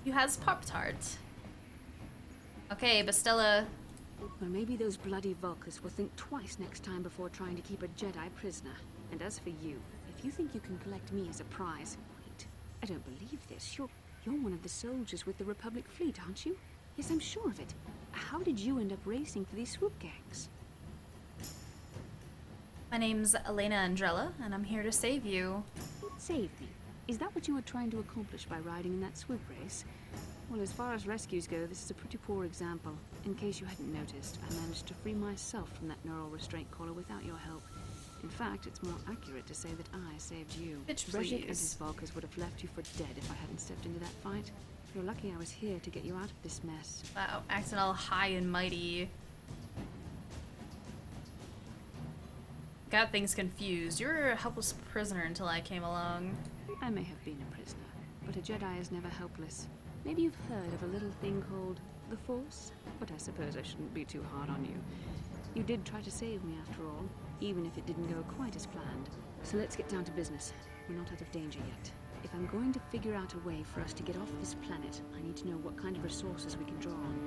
You has Pop-Tart. Okay, Bastilla. Well, maybe those bloody Vulkars will think twice next time before trying to keep a Jedi prisoner. And as for you, if you think you can collect me as a prize... Wait, I don't believe this. You're one of the soldiers with the Republic fleet, aren't you? Yes, I'm sure of it. How did you end up racing for these swoop gangs? My name's Elena Andrella, and I'm here to save you. Save me? Is that what you were trying to accomplish by riding in that swoop race? Well, as far as rescues go, this is a pretty poor example. In case you hadn't noticed, I managed to free myself from that neural restraint collar without your help. In fact, it's more accurate to say that I saved you. Bitch, Brejik and please. his Vulkars would have left you for dead if I hadn't stepped into that fight. You're lucky I was here to get you out of this mess. Wow, acting all high and mighty. Got things confused. You were a helpless prisoner until I came along. I may have been a prisoner, but a Jedi is never helpless. Maybe you've heard of a little thing called the Force? But I suppose I shouldn't be too hard on you. You did try to save me after all, even if it didn't go quite as planned. So let's get down to business. We're not out of danger yet. If I'm going to figure out a way for us to get off this planet, I need to know what kind of resources we can draw on.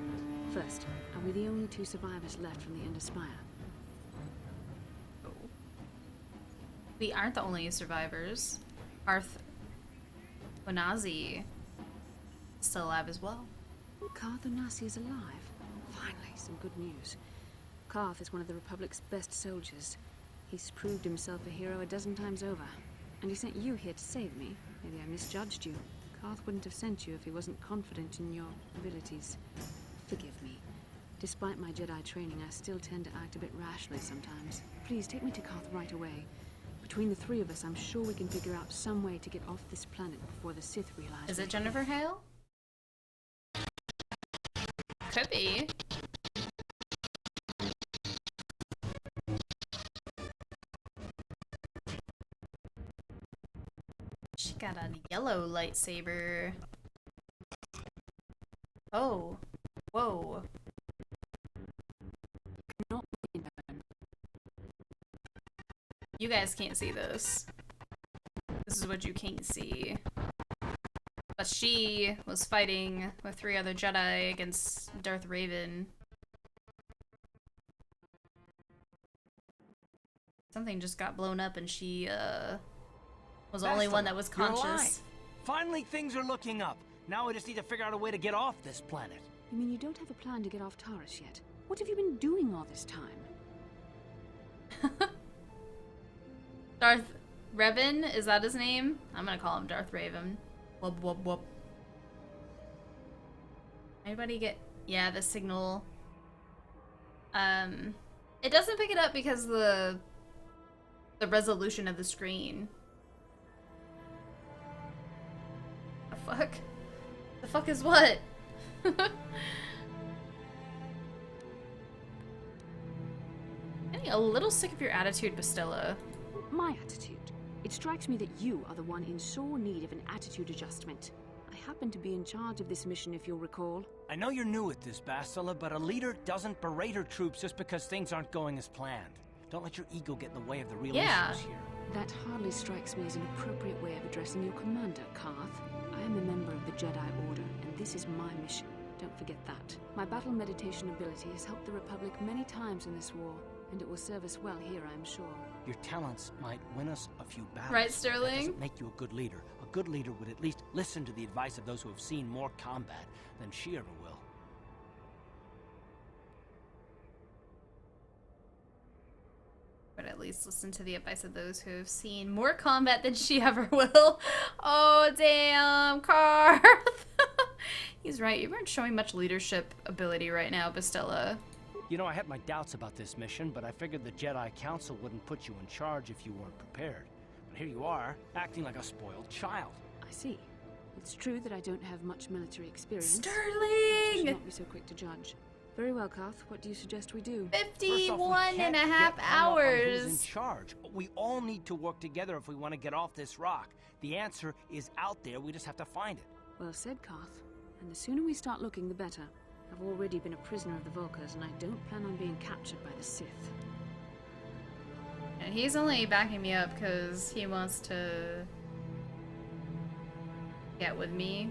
First, are we the only two survivors left from the Ender Spire? We aren't the only survivors. Arth Onazi is still alive as well. Karth Onasi is alive. Finally, some good news. Karth is one of the Republic's best soldiers. He's proved himself a hero a dozen times over. And he sent you here to save me. Maybe I misjudged you. Karth wouldn't have sent you if he wasn't confident in your abilities. Forgive me. Despite my Jedi training, I still tend to act a bit rashly sometimes. Please, take me to Karth right away. Between the three of us, I'm sure we can figure out some way to get off this planet before the Sith realize. Is it Jennifer Hale? Could be. She got a yellow lightsaber. Oh. Whoa. Not You guys can't see this. This is what you can't see. But she was fighting with 3 other Jedi against Darth Raven. Something just got blown up and she, was the only one that was conscious. You're alive. Finally, things are looking up. Now I just need to figure out a way to get off this planet. You mean you don't have a plan to get off Taurus yet? What have you been doing all this time? Darth Revan, is that his name? I'm gonna call him Darth Raven. Whoop whoop whoop. Anybody get... Yeah, the signal. It doesn't pick it up because the resolution of the screen. The fuck? The fuck is what? Getting a little sick of your attitude, Bastilla. My attitude. It strikes me that you are the one in sore need of an attitude adjustment. I happen to be in charge of this mission, if you'll recall. I know you're new at this, Bastila, but a leader doesn't berate her troops just because things aren't going as planned. Don't let your ego get in the way of the real issues here. That hardly strikes me as an appropriate way of addressing your commander, Karth. I am a member of the Jedi Order, and this is my mission. Don't forget that. My battle meditation ability has helped the Republic many times in this war, and it will serve us well here, I'm sure. Your talents might win us a few battles. Right, That Sterling? doesn't make you a good leader. A good leader would at least listen to the advice of those who have seen more combat than she ever will. But at least listen to the advice of those who have seen more combat than she ever will. Oh, damn, Karth. He's right. You weren't showing much leadership ability right now, Bastilla. You know, I had my doubts about this mission, but I figured the Jedi Council wouldn't put you in charge if you weren't prepared. But here you are, acting like a spoiled child. I see. It's true that I don't have much military experience. I should Sterling! not be so quick to judge. Very well, Karth. What do you suggest we do? First off, we 51 can't and a half get hung up on who's in hours. charge. We all need to work together if we want to get off this rock. The answer is out there. We just have to find it. Well said, Karth. And the sooner we start looking, the better. I've already been a prisoner of the Vulkars, and I don't plan on being captured by the Sith. And he's only backing me up because he wants to Get with me.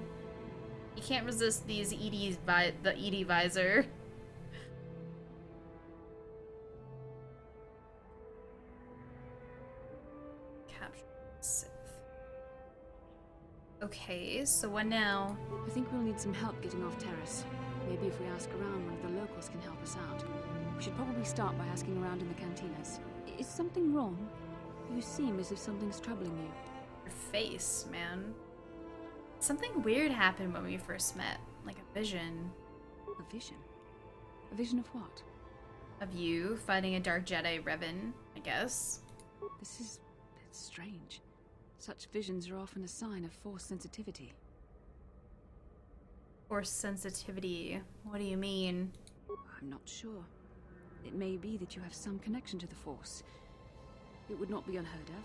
You can't resist these the ED visor. Capture Sith. Okay, so what now? I think we'll need some help getting off Terrace. Maybe if we ask around, one of the locals can help us out. We should probably start by asking around in the cantinas. Is something wrong? You seem as if something's troubling you. Your face, man. Something weird happened when we first met. Like a vision. A vision? A vision of what? Of you fighting a Dark Jedi Revan, I guess. It's strange. Such visions are often a sign of Force sensitivity. Force sensitivity. What do you mean? I'm not sure. It may be that you have some connection to the Force. It would not be unheard of.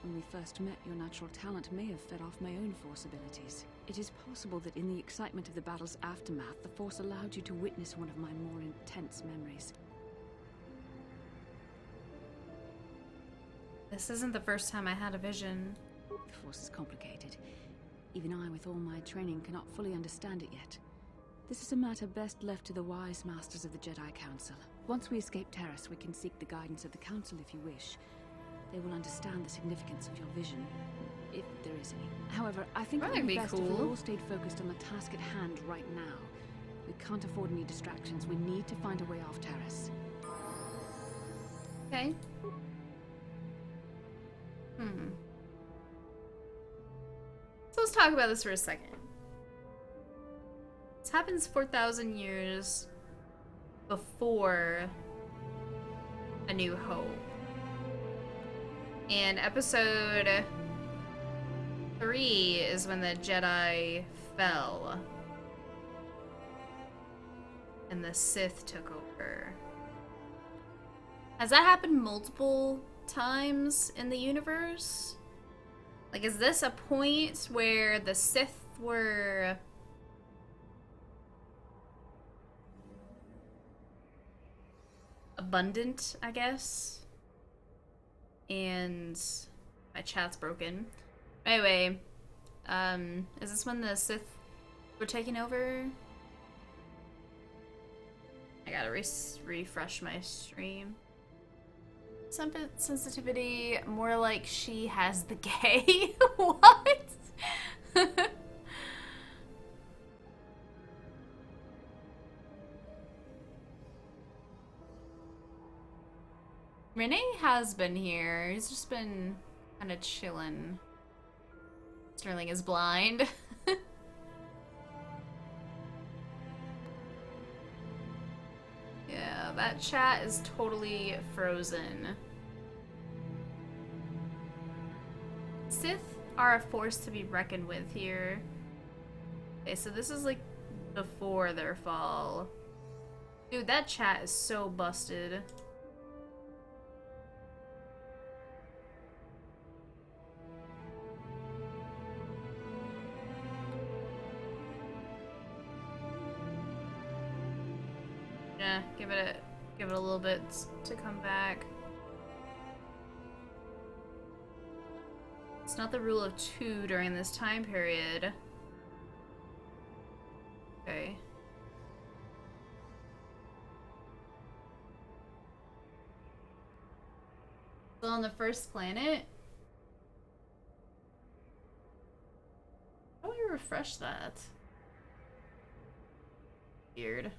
When we first met, your natural talent may have fed off my own Force abilities. It is possible that in the excitement of the battle's aftermath, the Force allowed you to witness one of my more intense memories. This isn't the first time I had a vision. The Force is complicated. Even I, with all my training, cannot fully understand it yet. This is a matter best left to the wise masters of the Jedi Council. Once we escape Terrace, we can seek the guidance of the Council if you wish. They will understand the significance of your vision, if there is any. However, I think it would be best if we all stayed focused on the task at hand right now. We can't afford any distractions. We need to find a way off Terrace. Okay. So let's talk about this for a second. This happens 4,000 years before A New Hope. And episode 3 is when the Jedi fell. And the Sith took over. Has that happened multiple times in the universe? Like, is this a point where the Sith were abundant, I guess? And my chat's broken. Anyway, is this when the Sith were taking over? I gotta refresh my stream. Sensitivity, more like she has the gay. What? Renee has been here. He's just been kind of chilling. Sterling is blind. Yeah, that chat is totally frozen. Sith are a force to be reckoned with here. Okay, so this is like before their fall. Dude, that chat is so busted. Yeah, give it a little bit to come back. It's not the rule of 2 during this time period. Okay. Still on the first planet? How do we refresh that? Weird.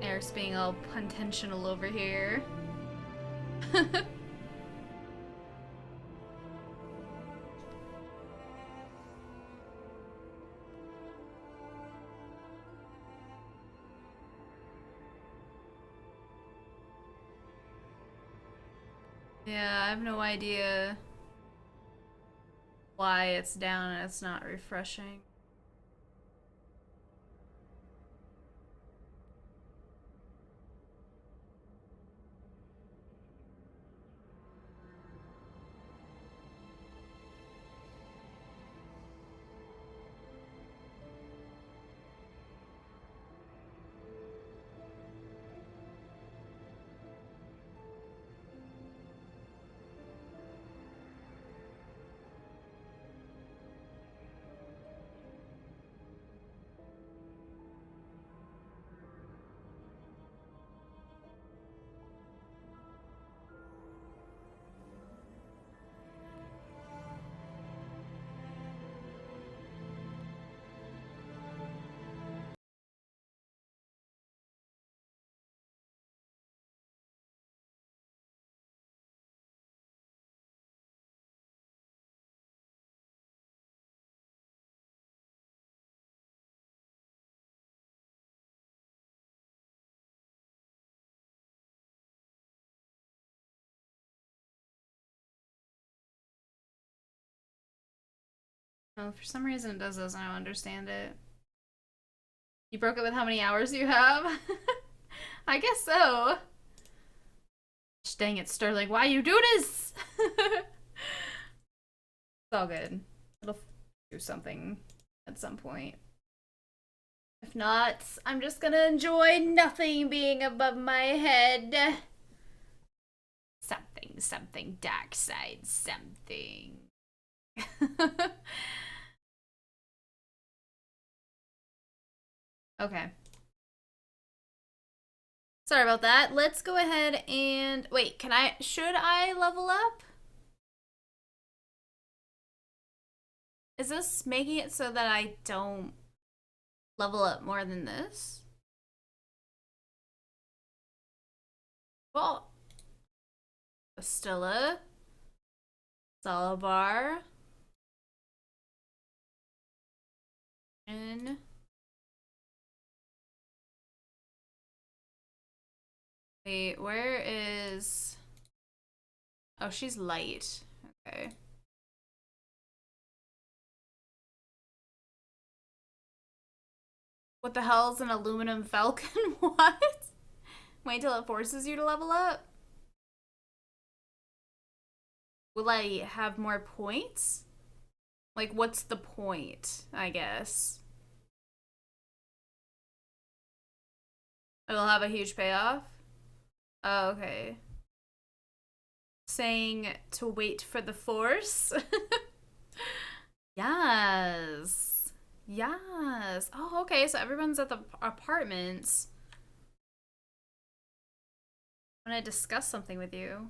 Eric's being all intentional over here. Yeah, I have no idea why it's down and it's not refreshing. Oh, for some reason it does this and I don't understand it. You broke it with how many hours you have? I guess so. Dang it, Sterling, why you do this? It's all good. It'll do something at some point. If not, I'm just gonna enjoy nothing being above my head. Something, dark side, something. Okay. Sorry about that. Let's go ahead and... Wait, should I level up? Is this making it so that I don't level up more than this? Well, Bastilla, Zalabar, and wait, where is... Oh, she's light. Okay. What the hell is an aluminum falcon? What? Wait till it forces you to level up? Will I have more points? Like, what's the point, I guess? It'll have a huge payoff? Oh, okay. Saying to wait for the force? Yes. Yes. Oh, okay, so everyone's at the apartments. I want to discuss something with you.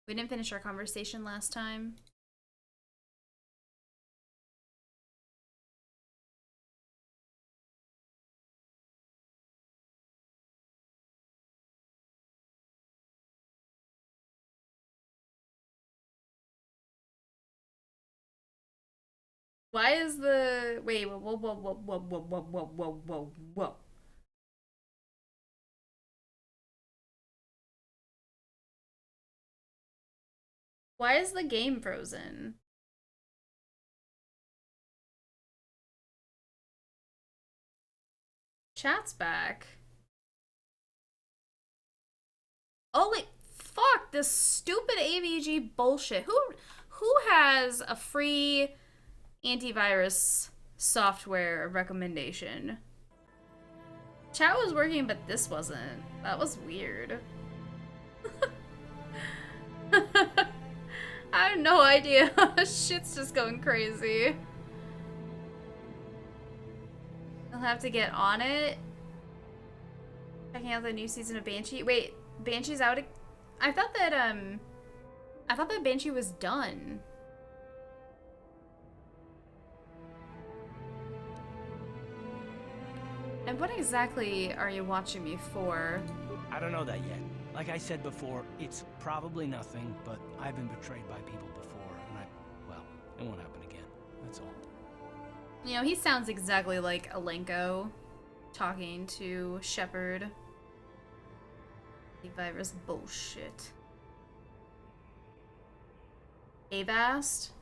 We didn't finish our conversation last time. Why is the... Wait, whoa. Why is the game frozen? Chat's back. Holy fuck, this stupid AVG bullshit. Who has a free antivirus software recommendation? Chat was working, but this wasn't. That was weird. I have no idea. Shit's just going crazy. I'll have to get on it. Checking out the new season of Banshee. Wait, Banshee's out? I thought that Banshee was done. what exactly are you watching me for? I don't know that yet. Like I said before, it's probably nothing, but I've been betrayed by people before, and well, it won't happen again. That's all. You know, he sounds exactly like Alenko talking to Shepard. Antivirus bullshit. Avast?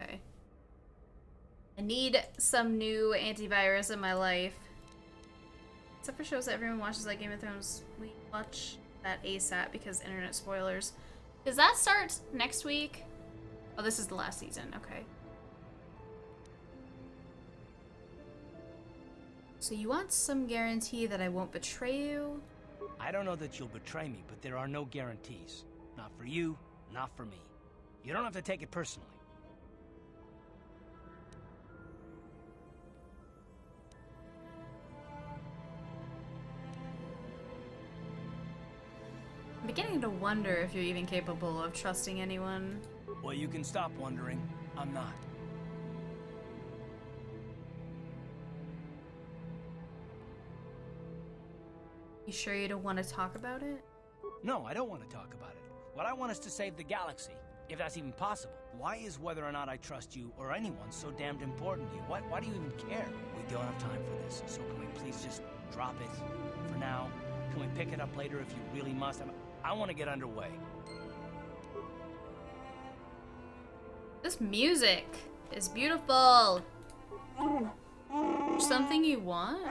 Okay. I need some new antivirus in my life. Except for shows that everyone watches, like Game of Thrones. We watch that ASAP because internet spoilers. Does that start next week? Oh, this is the last season. Okay. So you want some guarantee that I won't betray you? I don't know that you'll betray me, but there are no guarantees. Not for you, not for me. You don't have to take it personally. I'm beginning to wonder if you're even capable of trusting anyone. Well, you can stop wondering. I'm not. You sure you don't want to talk about it? No, I don't want to talk about it. What I want is to save the galaxy, if that's even possible. Why is whether or not I trust you or anyone so damned important to you? Why do you even care? We don't have time for this, so can we please just drop it for now? Can we pick it up later if you really must? I want to get underway. This music is beautiful. Something you want?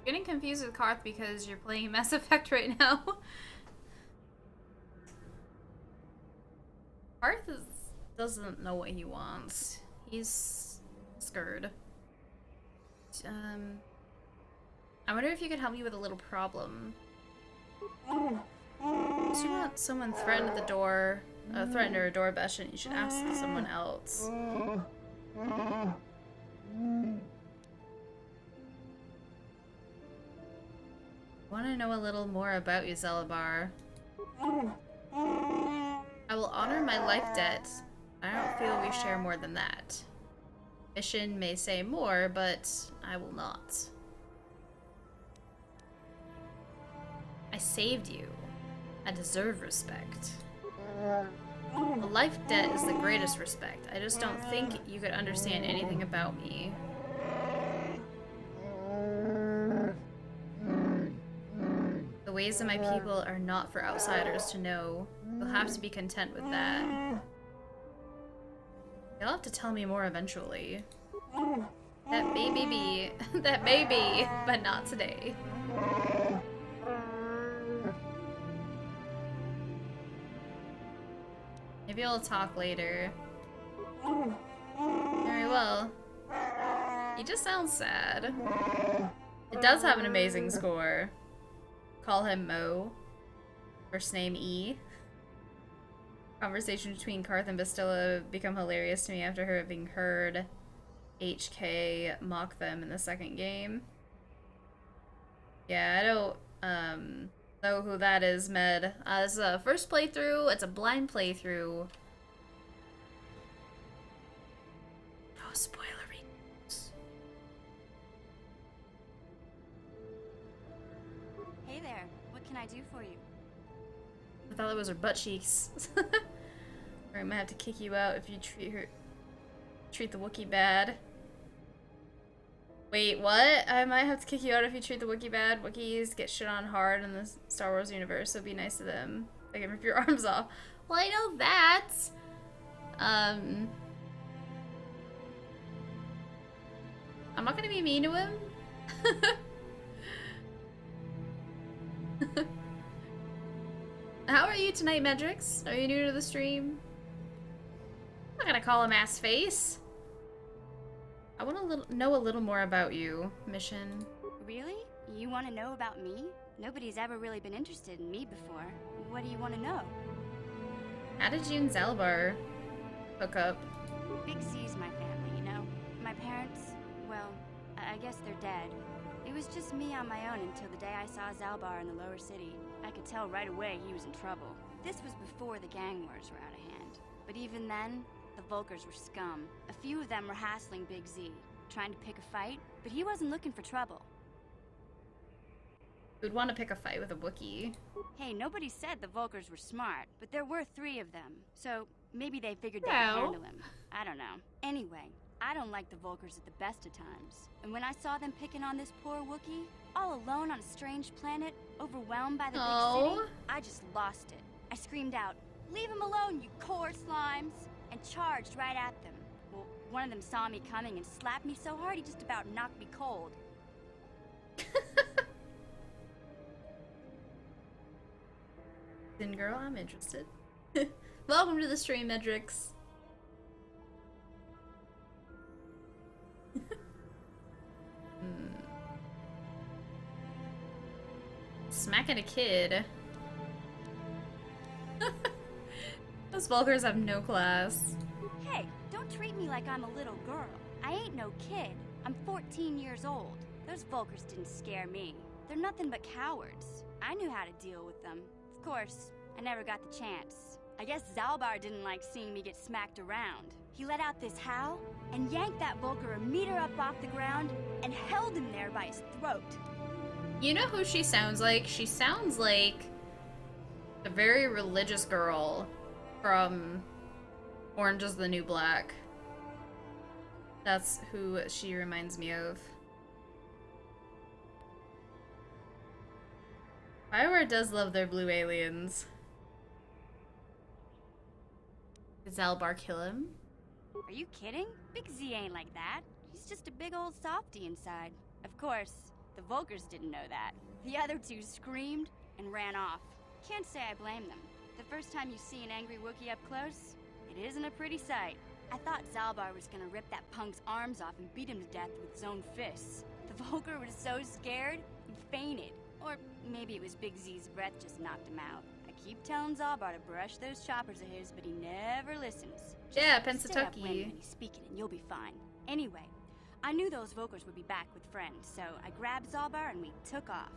Getting confused with Karth because you're playing Mass Effect right now. Karth doesn't know what he wants. He's scared. I wonder if you could help me with a little problem. Do you want someone threatened at the door, threatened or a doorbell, and you should ask someone else. Want to know a little more about you, Zelabar. I will honor my life debt. I don't feel we share more than that. Mission may say more, but I will not. I saved you. I deserve respect. A life debt is the greatest respect. I just don't think you could understand anything about me. The ways of my people are not for outsiders to know. You'll have to be content with that. You'll have to tell me more eventually. That may be, but not today. Maybe I'll talk later. Very well. He just sounds sad. It does have an amazing score. Call him Mo. First name E. Conversation between Karth and Bastilla become hilarious to me after having heard HK mock them in the second game. Yeah, I don't know who that is, Med. This is a first playthrough. It's a blind playthrough. Oh, spoilery news. Hey there, what can I do for you? I thought it was her butt cheeks. Or I might have to kick you out if you treat the Wookiee bad. Wait, what? I might have to kick you out if you treat the Wookiee bad. Wookiees get shit on hard in the Star Wars universe, so be nice to them. They can rip your arms off. Well, I know that. I'm not gonna be mean to him. How are you tonight, Medrix? Are you new to the stream? I'm not gonna call him ass face. I want to know a little more about you, Mission. Really? You want to know about me? Nobody's ever really been interested in me before. What do you want to know? How did you and Zelabar hook up? Big C's my family, you know? My parents, well, I guess they're dead. It was just me on my own until the day I saw Zalbar in the lower city. I I could tell right away he was in trouble. This was before the gang wars were out of hand. But even then, the Volkers were scum. A few of them were hassling Big Z, trying to pick a fight, but he wasn't looking for trouble. Who'd want to pick a fight with a Wookiee? Hey, nobody said the Volkers were smart, but there were 3 of them, so maybe they figured they No. could handle him. I don't know. Anyway, I don't like the Volkers at the best of times. And when I saw them picking on this poor Wookiee, all alone on a strange planet, overwhelmed by the big city, I just lost it. I screamed out, "Leave him alone, you core slimes!" and charged right at them. Well, one of them saw me coming and slapped me so hard he just about knocked me cold. Then girl, I'm interested. Welcome to the stream, Medrix. Smacking a kid. Those Vulkars have no class. Hey, don't treat me like I'm a little girl. I ain't no kid. I'm 14 years old. Those Volkers didn't scare me. They're nothing but cowards. I knew how to deal with them. Of course, I never got the chance. I guess Zalbar didn't like seeing me get smacked around. He let out this howl and yanked that Volker a meter up off the ground and held him there by his throat. You know who she sounds like? She sounds like a very religious girl from Orange is the New Black. That's who she reminds me of. BioWare does love their blue aliens. Did Zalbar kill him? Are you kidding? Big Z ain't like that. He's just a big old softy inside. Of course, the Volkers didn't know that. The other 2 screamed and ran off. Can't say I blame them. The first time you see an angry Wookiee up close, it isn't a pretty sight. I thought Zalbar was gonna rip that punk's arms off and beat him to death with his own fists. The Volker was so scared, he fainted. Or maybe it was Big Z's breath just knocked him out. I keep telling Zalbar to brush those choppers of his, but he never listens. Just Yeah, stay upwind Pensatucky. when he's speaking and you'll be fine. Anyway, I knew those Volkers would be back with friends, so I grabbed Zalbar and we took off.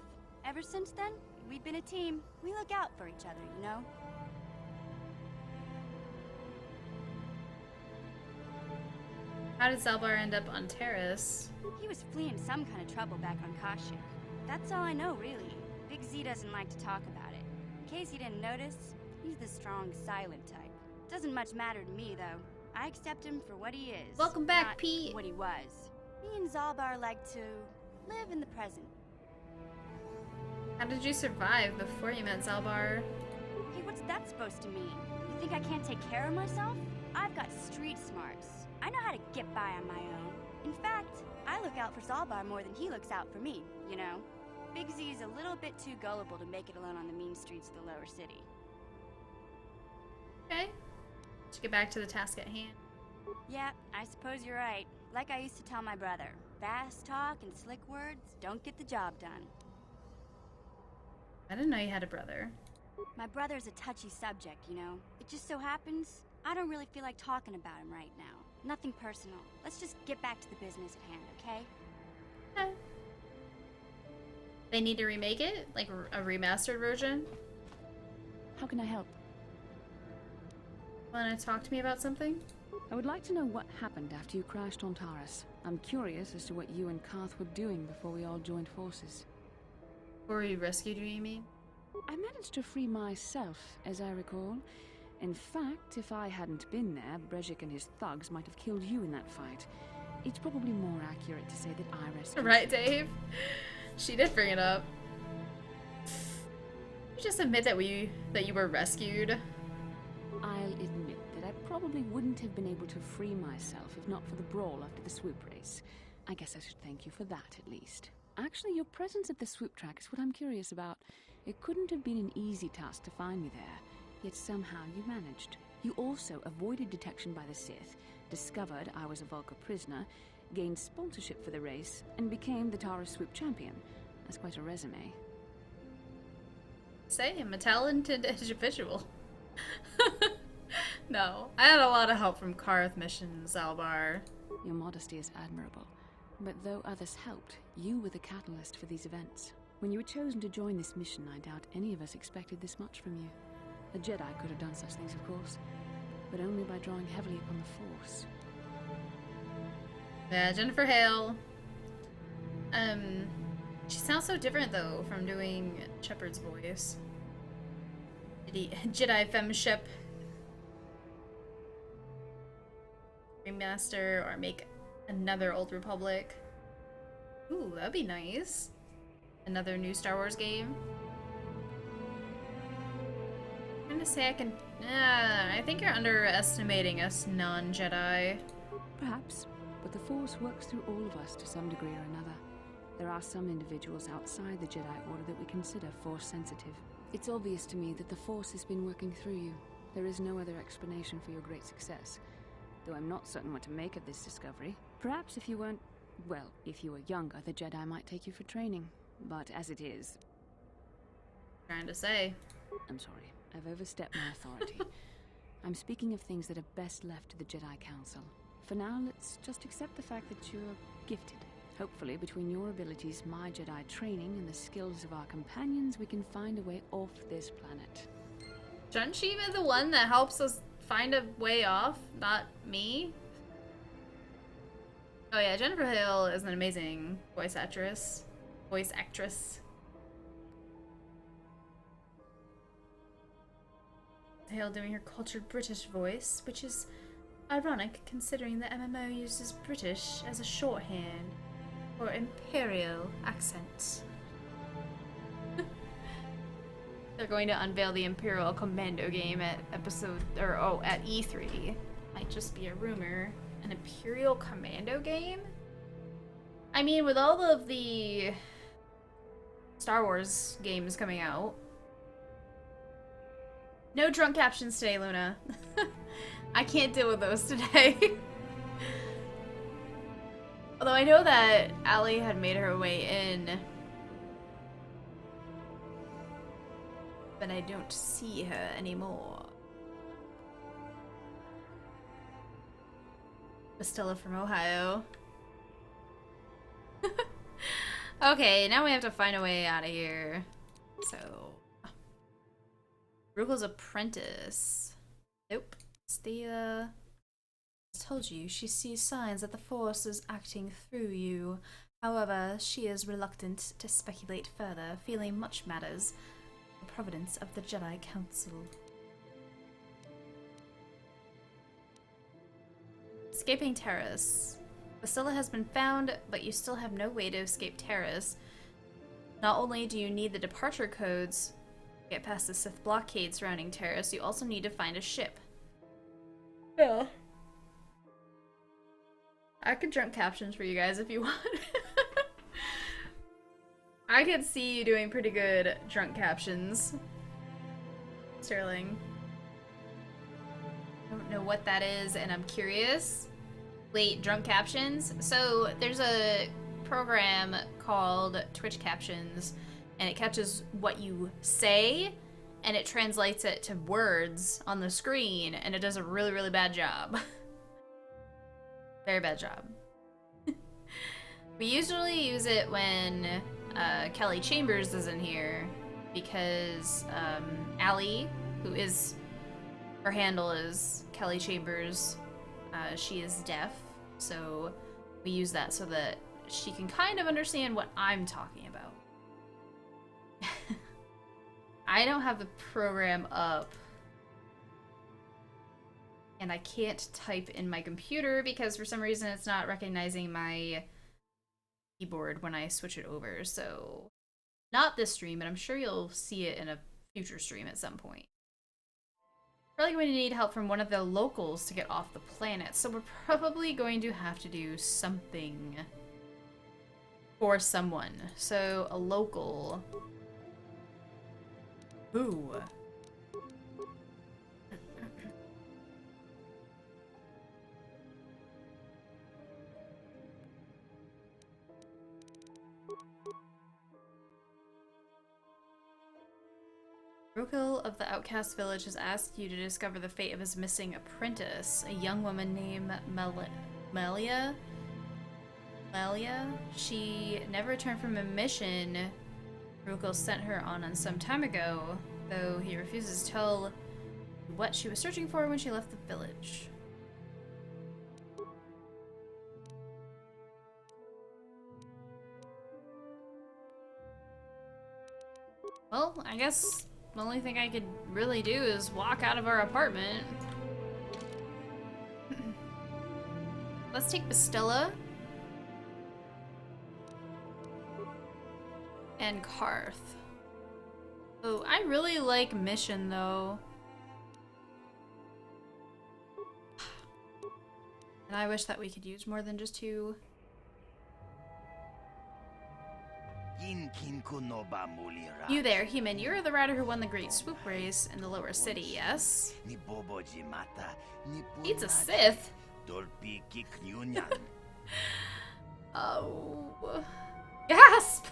Ever since then, we've been a team. We look out for each other, you know? How did Zalbar end up on Terrace? He was fleeing some kind of trouble back on Kashyyyk. That's all I know, really. Big Z doesn't like to talk about it. In case you didn't notice, he's the strong, silent type. Doesn't much matter to me, though. I accept him for what he is. Welcome back, not Pete. what he was. Me and Zalbar like to live in the present. How did you survive before you met Zalbar? Hey, what's that supposed to mean? You think I can't take care of myself? I've got street smarts. I know how to get by on my own. In fact, I look out for Zalbar more than he looks out for me, you know? Big Z's a little bit too gullible to make it alone on the mean streets of the lower city. Okay. Let's get back to the task at hand. Yeah, I suppose you're right. Like I used to tell my brother, fast talk and slick words don't get the job done. I didn't know you had a brother. My brother's a touchy subject, you know? It just so happens, I don't really feel like talking about him right now. Nothing personal. Let's just get back to the business at hand, okay? Okay. They need to remake it? Like a remastered version? How can I help? Wanna talk to me about something? I would like to know what happened after you crashed on Taurus. I'm curious as to what you and Karth were doing before we all joined forces. Before we rescued you mean? I managed to free myself, as I recall. In fact, if I hadn't been there, Brejik and his thugs might have killed you in that fight. It's probably more accurate to say that I rescued Right, Dave? She did bring it up. You just admit that you were rescued. I'll admit that I probably wouldn't have been able to free myself if not for the brawl after the swoop race. I guess I should thank you for that, at least. Actually, your presence at the swoop track is what I'm curious about. It couldn't have been an easy task to find me there, yet somehow you managed. You also avoided detection by the Sith, discovered I was a Vulkar prisoner, gained sponsorship for the race, and became the Taurus swoop champion. That's quite a resume. Say, I'm a talented individual. No, I had a lot of help from Karth missions, Zalbar. Your modesty is admirable. But though others helped, you were the catalyst for these events. When you were chosen to join this mission, I doubt any of us expected this much from you. A Jedi could have done such things, of course, but only by drawing heavily upon the Force. Yeah, Jennifer Hale. She sounds so different though from doing Shepard's voice. Jedi Femship. Remaster or make another Old Republic. Ooh, that'd be nice. Another new Star Wars game. I'm gonna say I can. I think you're underestimating us non-Jedi. Perhaps, but the Force works through all of us to some degree or another. There are some individuals outside the Jedi Order that we consider Force-sensitive. It's obvious to me that the Force has been working through you. There is no other explanation for your great success, though I'm not certain what to make of this discovery. Perhaps if you weren't... well, if you were younger, the Jedi might take you for training. But as it is... Trying to say. I'm sorry, I've overstepped my authority. I'm speaking of things that are best left to the Jedi Council. For now, let's just accept the fact that you're gifted. Hopefully, between your abilities, my Jedi training, and the skills of our companions, we can find a way off this planet. Shouldn't she be the one that helps us find a way off, not me? Oh yeah, Jennifer Hale is an amazing voice actress. Hale doing her cultured British voice, which is ironic considering the MMO uses British as a shorthand for Imperial accent. They're going to unveil the Imperial Commando game at at E3. Might just be a rumor. An Imperial Commando game? I mean, with all of the Star Wars games coming out. No drunk captions today, Luna. I can't deal with those today. Although I know that Allie had made her way in. But I don't see her anymore. Bastilla from Ohio. Okay, now we have to find a way out of here. So... Rukel's apprentice. Nope. Stella told you she sees signs that the Force is acting through you. However, she is reluctant to speculate further, feeling much matters the providence of the Jedi Council. Escaping Terrace. Bastilla has been found, but you still have no way to escape Terrace. Not only do you need the departure codes to get past the Sith blockade surrounding Terrace, you also need to find a ship. Yeah. I could drunk captions for you guys if you want. I could see you doing pretty good drunk captions. Sterling. I don't know what that is, and I'm curious. Wait, drunk captions? So there's a program called Twitch Captions, and it catches what you say, and it translates it to words on the screen, and it does a really, really bad job. Very bad job. We usually use it when Kelly Chambers is in here, because Allie, who is, her handle is Kelly Chambers, she is deaf, so we use that so that she can kind of understand what I'm talking about. I don't have the program up, and I can't type in my computer because for some reason it's not recognizing my keyboard when I switch it over, so not this stream, but I'm sure you'll see it in a future stream at some point. Probably going to need help from one of the locals to get off the planet, so we're probably going to have to do something for someone. So, a local. Ooh. Rukel of the Outcast Village has asked you to discover the fate of his missing apprentice, a young woman named Melia. She never returned from a mission Ruko sent her on some time ago, though he refuses to tell what she was searching for when she left the village. Well, I guess the only thing I could really do is walk out of our apartment. Let's take Bastilla and Karth. Oh, I really like Mission though. And I wish that we could use more than just 2. You there, human. You're the rider who won the Great Swoop Race in the lower city, yes? He's a Sith. Oh. Gasp!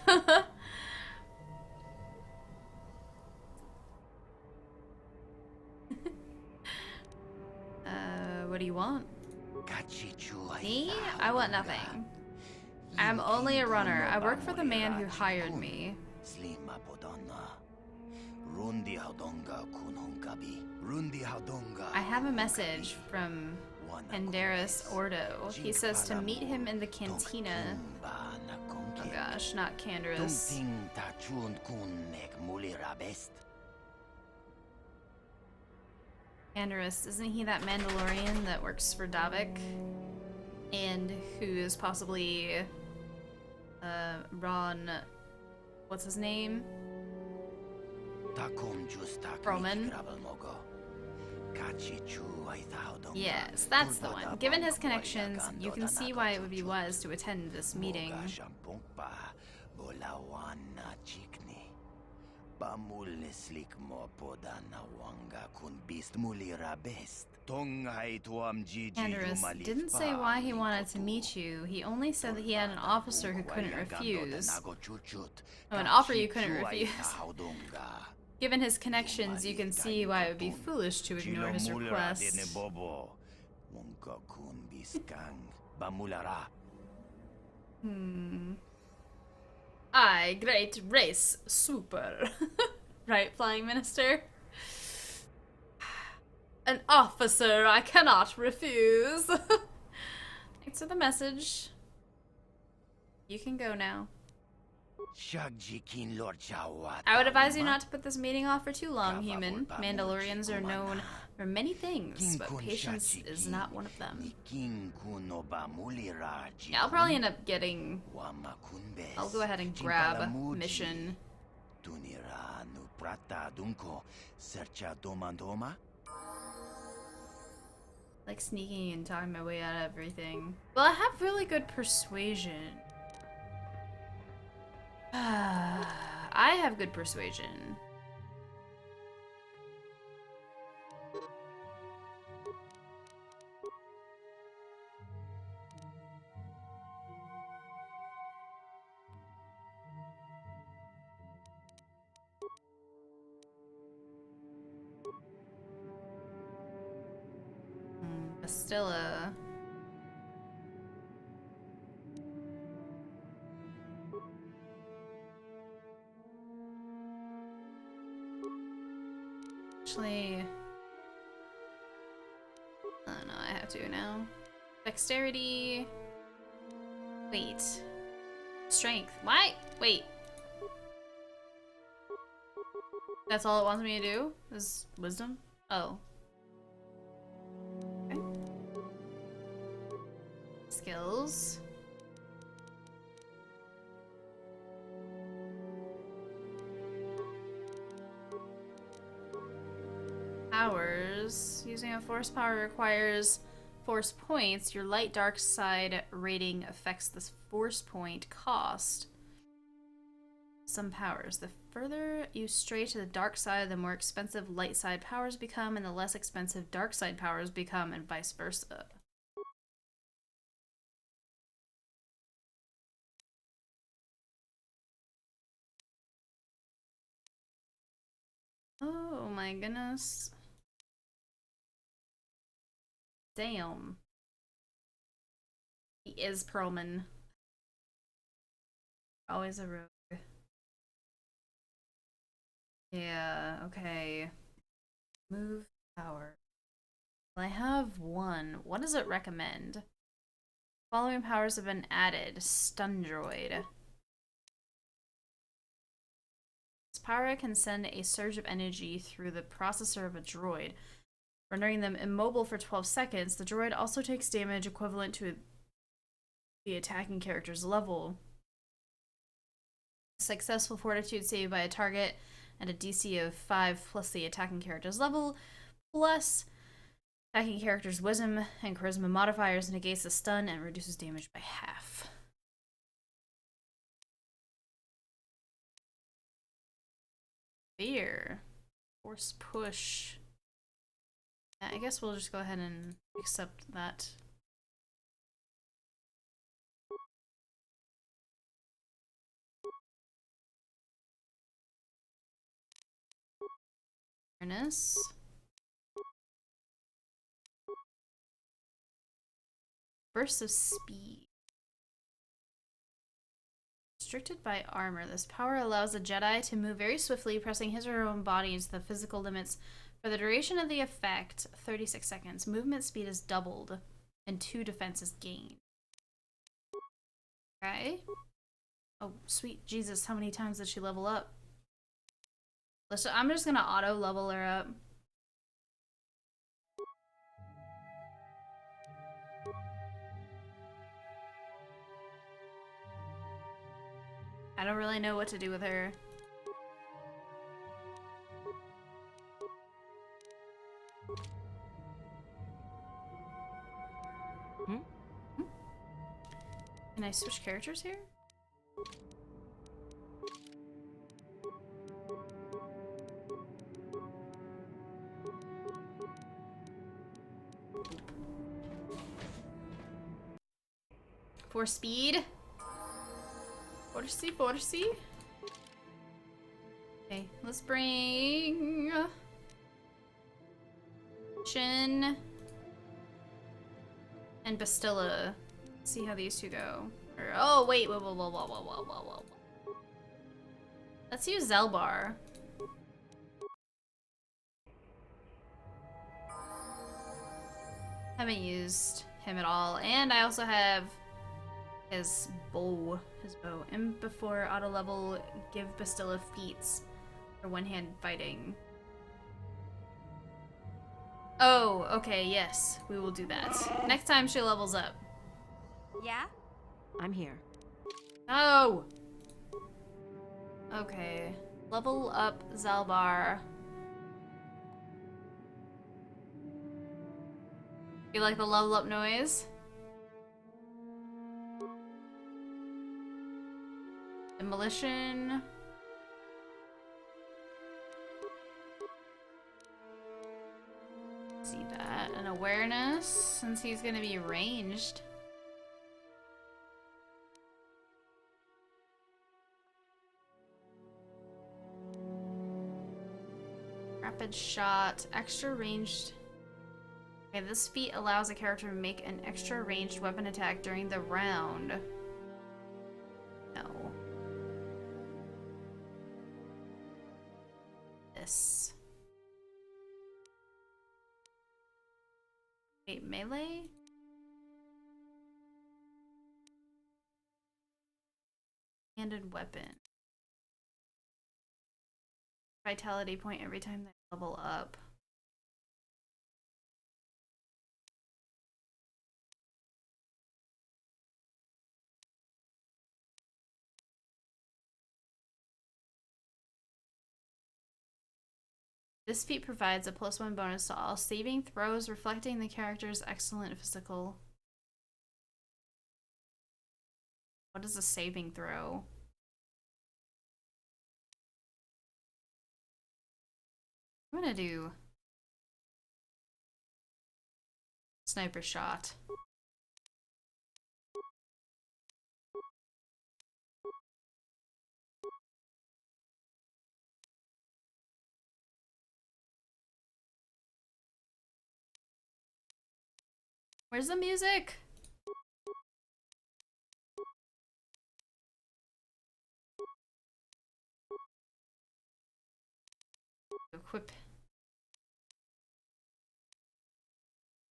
What do you want? Me? I want nothing. I'm only a runner. I work for the man who hired me. I have a message from Canderous Ordo. He says to meet him in the cantina. Oh gosh, not Canderous. Canderous, isn't he that Mandalorian that works for Davik? And who is possibly Ron, what's his name? Roman. Yes, that's the one. Given his connections, you can see why it would be wise to attend this meeting. Canderous didn't say why he wanted to meet you. He only said that he had an officer who couldn't refuse. Oh, an offer you couldn't refuse. Given his connections, you can see why it would be foolish to ignore his request. I, great race super. Right, Flying Minister? An officer I cannot refuse. Thanks for the message. You can go now. I would advise you not to put this meeting off for too long, human. Mandalorians are known for many things, but patience is not one of them. Yeah, I'll probably end up getting... I'll go ahead and grab Mission. Like sneaking and talking my way out of everything. Well, I have really good persuasion. I have good persuasion. Bastilla. Actually, oh no, I have to now. Dexterity. Wait. Strength. Why? Wait. That's all it wants me to do? Is wisdom? Oh. Okay. Skills. Powers. Using a force power requires force points. Your light dark side rating affects this force point cost. Some powers. The further you stray to the dark side, the more expensive light side powers become, and the less expensive dark side powers become, and vice versa. Oh my goodness. Damn. He is Perlman. Always a rogue. Yeah, okay. Move power. Well, I have one. What does it recommend? Following powers have been added. Stun droid. This power can send a surge of energy through the processor of a droid, rendering them immobile for 12 seconds. The droid also takes damage equivalent to the attacking character's level. Successful fortitude save by a target and a DC of 5 plus the attacking character's level, plus attacking character's wisdom and charisma modifiers, negates the stun and reduces damage by half. Fear. Force push. Yeah, I guess we'll just go ahead and accept that. Awareness. Burst of speed. Restricted by armor, this power allows a Jedi to move very swiftly, pressing his or her own body into the physical limits. For the duration of the effect, 36 seconds, movement speed is doubled, and 2 defenses gained. Okay. Oh, sweet Jesus, how many times did she level up? I'm just gonna auto level her up. I don't really know what to do with her. Can I switch characters here? For speed. Forcey. Okay, let's bring Shin and Bastilla. See how these two go. Or, oh wait, whoa. Let's use Zelbar. Haven't used him at all, and I also have his bow. And before auto level, give Bastilla feats for one-hand fighting. Oh, okay, yes, we will do that. Next time she levels up. Yeah? I'm here. Oh! Okay. Level up Zalbar. You like the level up noise? Demolition. See that. And awareness, since he's gonna be ranged. Rapid shot, extra ranged. Okay, this feat allows a character to make an extra ranged weapon attack during the round. No. This. Wait, melee? Handed weapon. Vitality point every time they level up. This feat provides a +1 bonus to all saving throws, reflecting the character's excellent physical. What is a saving throw? I'm gonna do sniper shot. Where's the music? equip.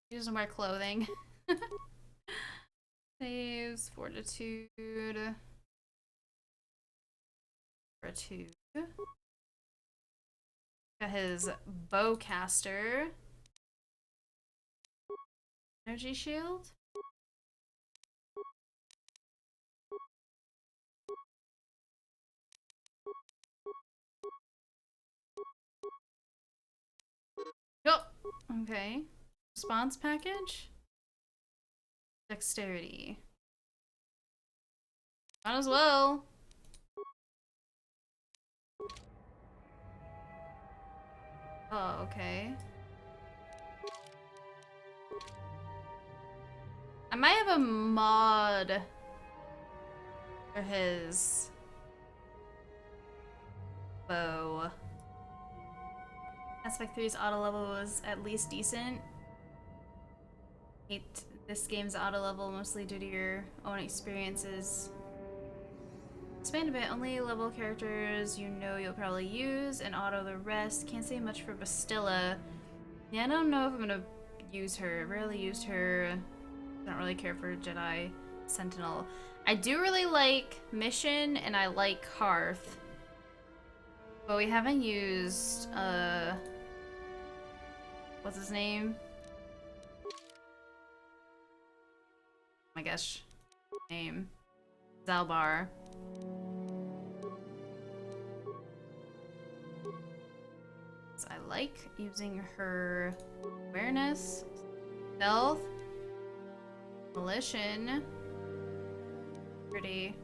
He doesn't wear clothing. Saves, fortitude. Fortitude. Got his bowcaster. Energy shield. Oh, okay. Response package. Dexterity. Might as well. Oh, okay. I might have a mod for his bow. Aspect 3's auto level was at least decent. Hate this game's auto level mostly due to your own experiences. Expand a bit, only level characters you know you'll probably use, and auto the rest. Can't say much for Bastilla. Yeah, I don't know if I'm gonna use her. Rarely used her. Don't really care for Jedi Sentinel. I do really like Mission, and I like Hearth. But we haven't used, what's his name? Oh my gosh. Name. Zalbar. So I like using her awareness, stealth, volition. Pretty.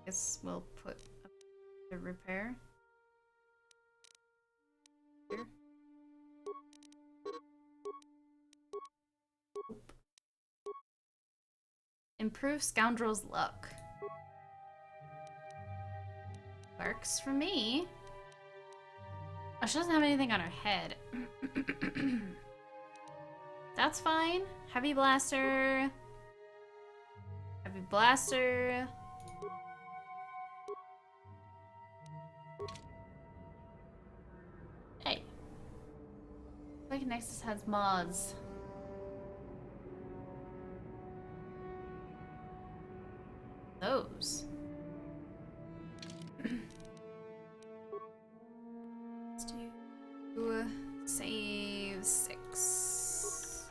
Guess we'll put the repair. Here. Improve Scoundrel's luck. Works for me. Oh, she doesn't have anything on her head. That's fine. Heavy blaster. Heavy blaster. Hey. I think Nexus has mods. Those. Let's do save 6.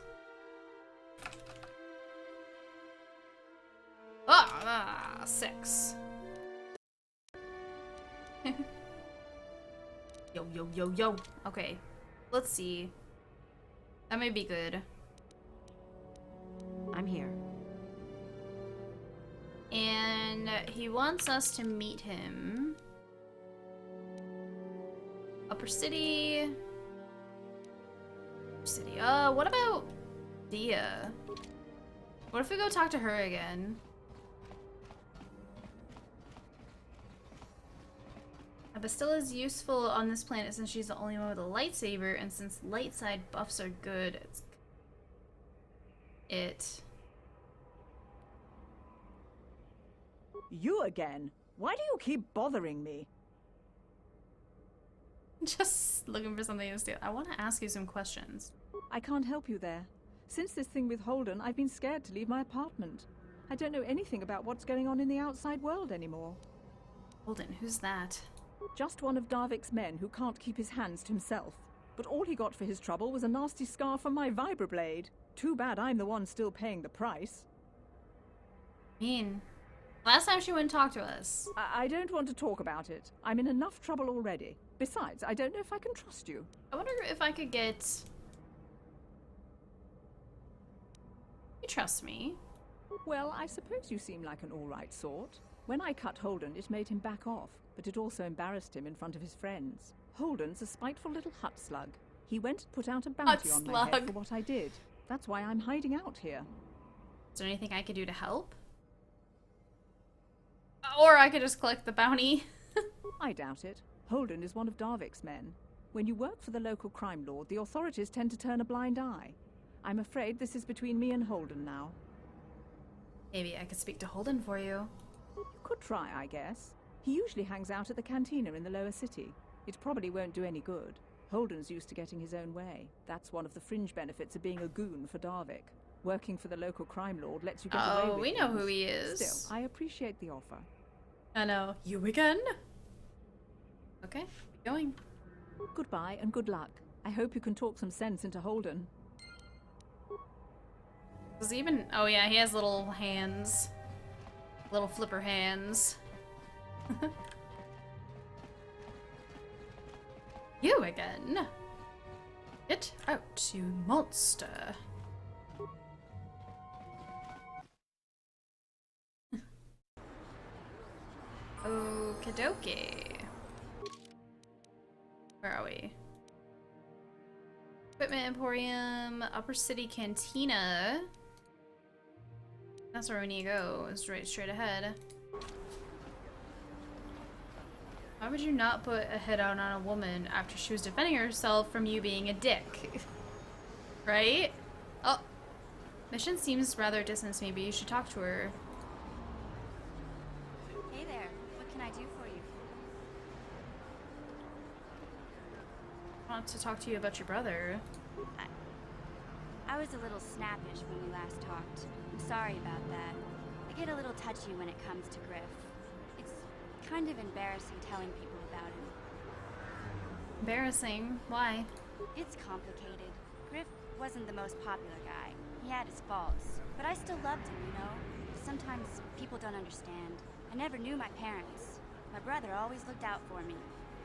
Ah, 6. Yo, yo, yo, yo. Okay, let's see. That may be good. I'm here. And he wants us to meet him. Upper City. Upper City. What about Dia? What if we go talk to her again? Bastilla is useful on this planet since she's the only one with a lightsaber, and since light side buffs are good, it. You again? Why do you keep bothering me? Just looking for something to steal. I want to ask you some questions. I can't help you there. Since this thing with Holden, I've been scared to leave my apartment. I don't know anything about what's going on in the outside world anymore. Holden, who's that? Just one of Darvik's men who can't keep his hands to himself. But all he got for his trouble was a nasty scar from my vibroblade. Too bad I'm the one still paying the price. Mean. Last time she wouldn't talk to us. I don't want to talk about it. I'm in enough trouble already. Besides, I don't know if I can trust you. I wonder if I could get... You trust me? Well, I suppose you seem like an all-right sort. When I cut Holden, it made him back off, but it also embarrassed him in front of his friends. Holden's a spiteful little hut slug. He went and put out a bounty on my head for what I did. That's why I'm hiding out here. Is there anything I could do to help? Or I could just collect the bounty. I doubt it. Holden is one of Darvik's men. When you work for the local crime lord, the authorities tend to turn a blind eye. I'm afraid this is between me and Holden now. Maybe I could speak to Holden for you. You could try, I guess. He usually hangs out at the cantina in the lower city. It probably won't do any good. Holden's used to getting his own way. That's one of the fringe benefits of being a goon for Darvik. Working for the local crime lord lets you get away with Oh, we know who things. he is. Still, I appreciate the offer. I know. You again? Okay, keep going. Goodbye and good luck. I hope you can talk some sense into Holden. Does he even... Oh yeah, he has little hands. Little flipper hands. You again? Get out, you monster. Okie dokie. Where are we? Equipment Emporium, Upper City Cantina. That's where we need to go. It's right straight ahead. Why would you not put a hit out on a woman after she was defending herself from you being a dick? Right? Oh. Mission seems rather distant to me, but you should talk to her. Hey there, what can I do for you? I want to talk to you about your brother. I was a little snappish when we last talked. I'm sorry about that. I get a little touchy when it comes to Griff. It's kind of embarrassing telling people about him. Embarrassing. Why? It's complicated. Griff wasn't the most popular guy. He had his faults. But I still loved him, you know? Sometimes people don't understand. I never knew my parents. My brother always looked out for me.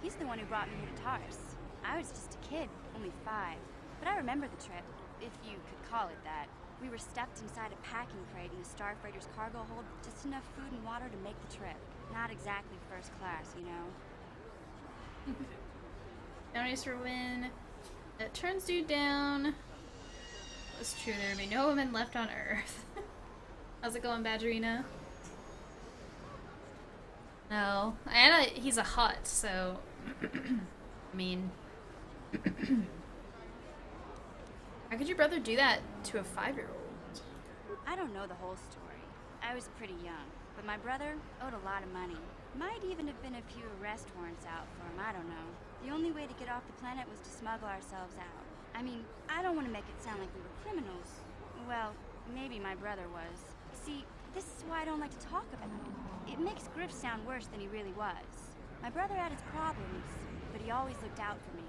He's the one who brought me here to Tars. I was just a kid, only 5. But I remember the trip, if you could call it that. We were stuffed inside a packing crate in the Starfreighter's cargo hold with just enough food and water to make the trip. Not exactly first class, you know? Bounties for win. It turns dude down. It's true, there would be no women left on Earth. How's it going, Badgerina? No. And he's a hut, so... I mean... How could your brother do that to a 5-year-old? I don't know the whole story. I was pretty young, but my brother owed a lot of money. Might even have been a few arrest warrants out for him, I don't know. The only way to get off the planet was to smuggle ourselves out. I mean, I don't want to make it sound like we were criminals. Well, maybe my brother was. See, this is why I don't like to talk about it. It makes Griff sound worse than he really was. My brother had his problems, but he always looked out for me.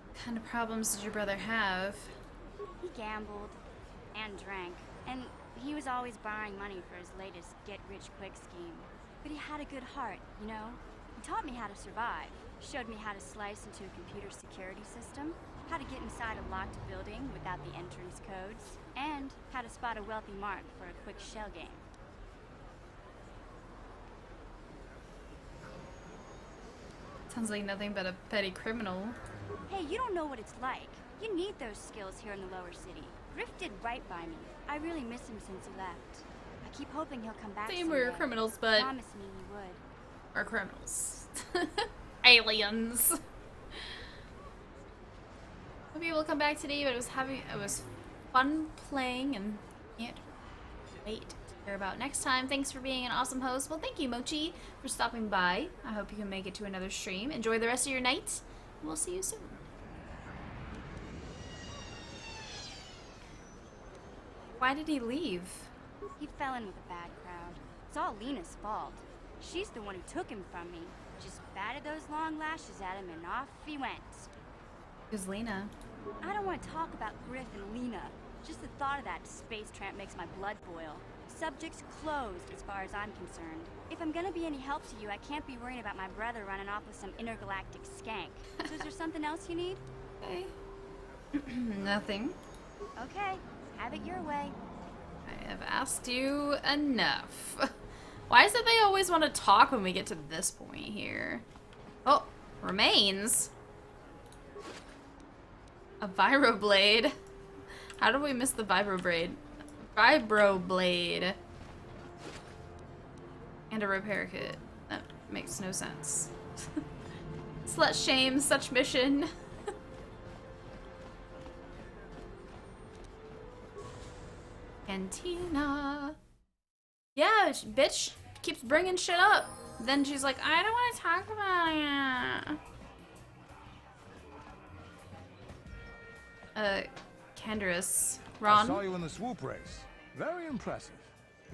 What kind of problems did your brother have? He gambled and drank, and he was always borrowing money for his latest get-rich-quick scheme. But he had a good heart, you know? He taught me how to survive, showed me how to slice into a computer security system, how to get inside a locked building without the entrance codes, and how to spot a wealthy mark for a quick shell game. Sounds like nothing but a petty criminal. Hey, you don't know what it's like. You need those skills here in the lower city. Griff did right by me. I really miss him since he left. I keep hoping he'll come back Same, someday. we're criminals, but Promise me he would. are criminals. Aliens. Hope you will come back today, but it was fun playing and can't wait to hear about next time. Thanks for being an awesome host. Well, thank you, Mochi, for stopping by. I hope you can make it to another stream. Enjoy the rest of your night, and we'll see you soon. Why did he leave? He fell in with a bad crowd. It's all Lena's fault. She's the one who took him from me. Just batted those long lashes at him and off he went. Who's Lena? I don't want to talk about Griff and Lena. Just the thought of that space tramp makes my blood boil. Subject's closed as far as I'm concerned. If I'm gonna be any help to you, I can't be worrying about my brother running off with some intergalactic skank. So is there something else you need? Okay. Nothing. Okay, have it your way. I have asked you enough. Why is it they always want to talk when we get to this point here? Oh, remains. A vibroblade. How did we miss the vibroblade? Vibroblade. And a repair kit. That makes no sense. Slut shame such mission. Cantina. Yeah, bitch keeps bringing shit up. Then she's like, I don't want to talk about it. Canderous. I saw Ron? you in the swoop race. Very impressive.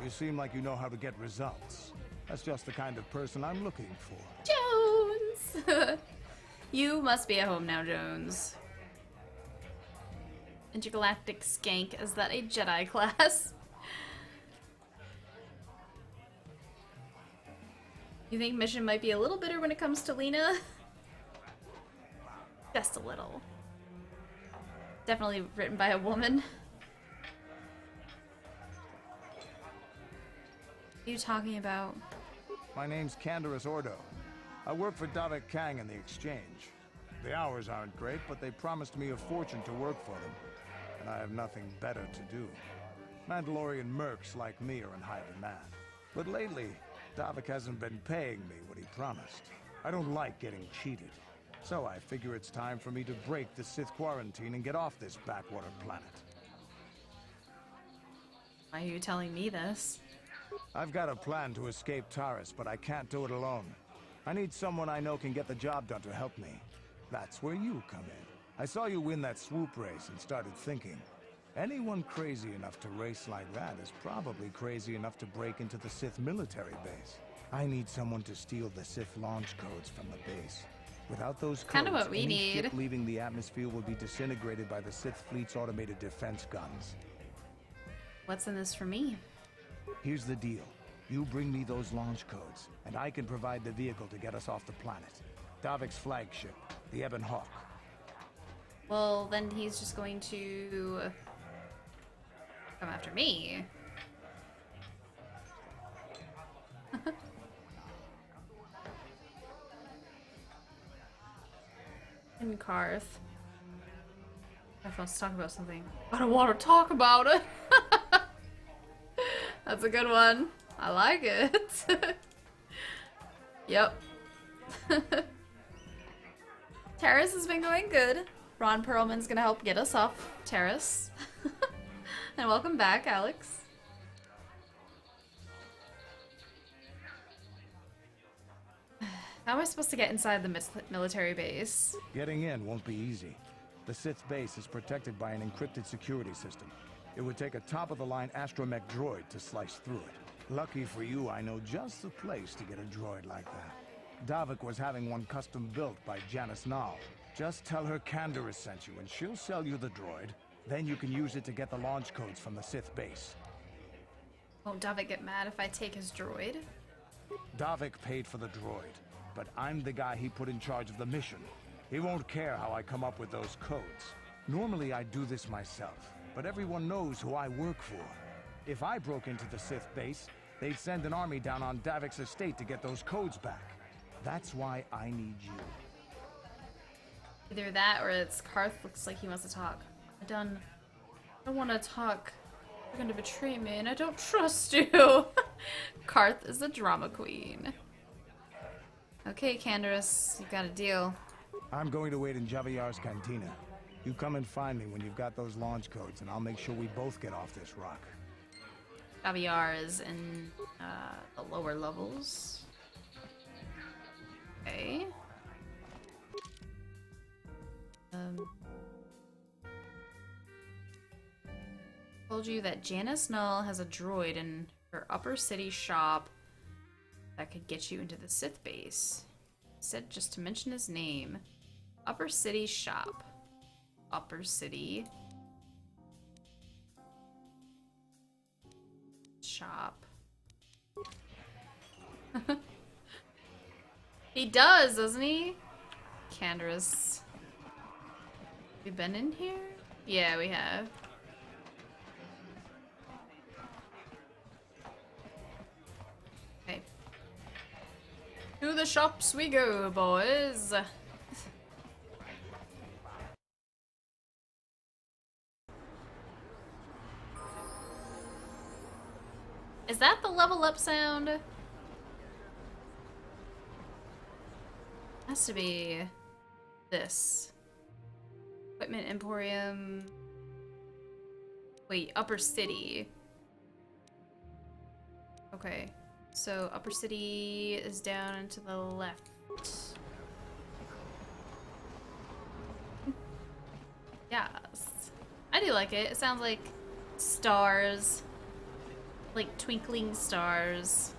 You seem like you know how to get results. That's just the kind of person I'm looking for. Jones! You must be at home now, Jones. Intergalactic Skank. Is that a Jedi class? You think Mission might be a little bitter when it comes to Lena? Just a little. Definitely written by a woman. What are you talking about? My name's Canderous Ordo. I work for Davik Kang in the Exchange. The hours aren't great, but they promised me a fortune to work for them. And I have nothing better to do. Mandalorian mercs like me are in high demand. But lately, Davik hasn't been paying me what he promised. I don't like getting cheated. So I figure it's time for me to break the Sith quarantine and get off this backwater planet. Why are you telling me this? I've got a plan to escape Taris, but I can't do it alone. I need someone I know can get the job done to help me. That's where you come in. I saw you win that swoop race and started thinking, anyone crazy enough to race like that is probably crazy enough to break into the Sith military base. I need someone to steal the Sith launch codes from the base. Without those codes, Kinda what we any need. ship leaving the atmosphere will be disintegrated by the Sith fleet's automated defense guns. What's in this for me? Here's the deal. You bring me those launch codes, and I can provide the vehicle to get us off the planet. Davik's flagship, the Ebon Hawk. Well, then he's just going to come after me. And Karth. I have to talk about something. I don't want to talk about it. That's a good one. I like it. Yep. Terrace has been going good. Ron Perlman's gonna help get us off Terrace. And welcome back, Alex. How am I supposed to get inside the military base? Getting in won't be easy. The Sith base is protected by an encrypted security system. It would take a top-of-the-line astromech droid to slice through it. Lucky for you, I know just the place to get a droid like that. Davik was having one custom built by Janice Nall. Just tell her Canderous sent you, and she'll sell you the droid. Then you can use it to get the launch codes from the Sith base. Won't Davik get mad if I take his droid? Davik paid for the droid, but I'm the guy he put in charge of the mission. He won't care how I come up with those codes. Normally I do this myself, but everyone knows who I work for. If I broke into the Sith base, they'd send an army down on Davik's estate to get those codes back. That's why I need you. Either that or it's Karth looks like he wants to talk. I don't want to talk. You're going to betray me and I don't trust you. Karth is a drama queen. Okay, Canderous, you got a deal. I'm going to wait in Javier's cantina. You come and find me when you've got those launch codes, and I'll make sure we both get off this rock. Javier is in the lower levels. Okay. Told you that Janice Null has a droid in her upper city shop that could get you into the Sith base. Said just to mention his name. Upper city shop. Upper city shop. He does, doesn't he? Canderous. We been in here? Yeah, we have. Okay. To the shops we go, boys. Is that the level up sound? Has to be this. Equipment Emporium. Wait, Upper City. Okay. So Upper City is down and to the left. Yes. I do like it. It sounds like stars. Like twinkling stars.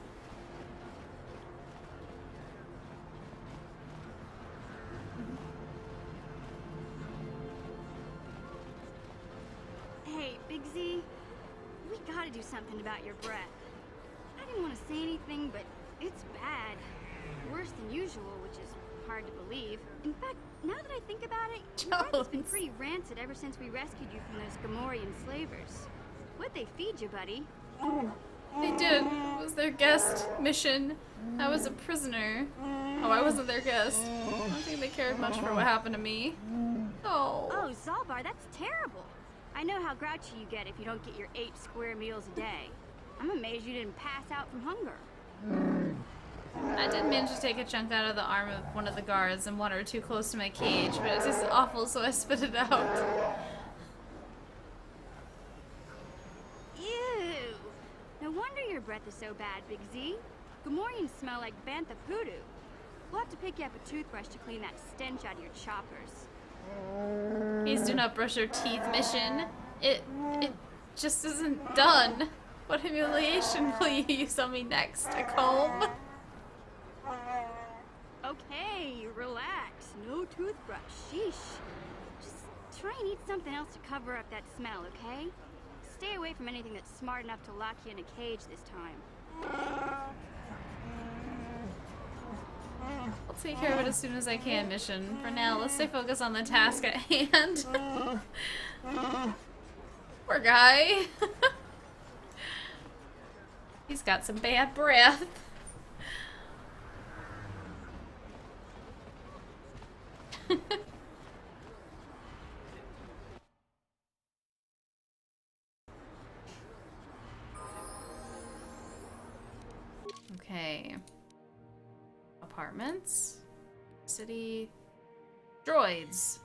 Hey, Big Z, we gotta do something about your breath. I didn't want to say anything, but it's bad. Worse than usual, which is hard to believe. In fact, now that I think about it, your breath has been Jones. pretty rancid ever since we rescued you from those Gamorrean slavers. What'd they feed you, buddy? They did. It was their guest mission. I was a prisoner. Oh, I wasn't their guest. I don't think they cared much for what happened to me. Oh. Oh, Zalbar, that's terrible. I know how grouchy you get if you don't get your 8 square meals a day. I'm amazed you didn't pass out from hunger. I did manage to take a chunk out of the arm of one of the guards and water too close to my cage, but it tasted awful, so I spit it out. Ew. No wonder your breath is so bad, Big Z. Gamorreans smell like bantha poodoo. We'll have to pick you up a toothbrush to clean that stench out of your choppers. Please do not brush your teeth, mission. It just isn't done. What humiliation will you use on me next? A comb? Okay, relax. No toothbrush. Sheesh. Just try and eat something else to cover up that smell, okay? Stay away from anything that's smart enough to lock you in a cage this time. I'll take care of it as soon as I can, mission. For now, let's stay focused on the task at hand. Poor guy. He's got some bad breath. Okay. Apartments. City. Droids.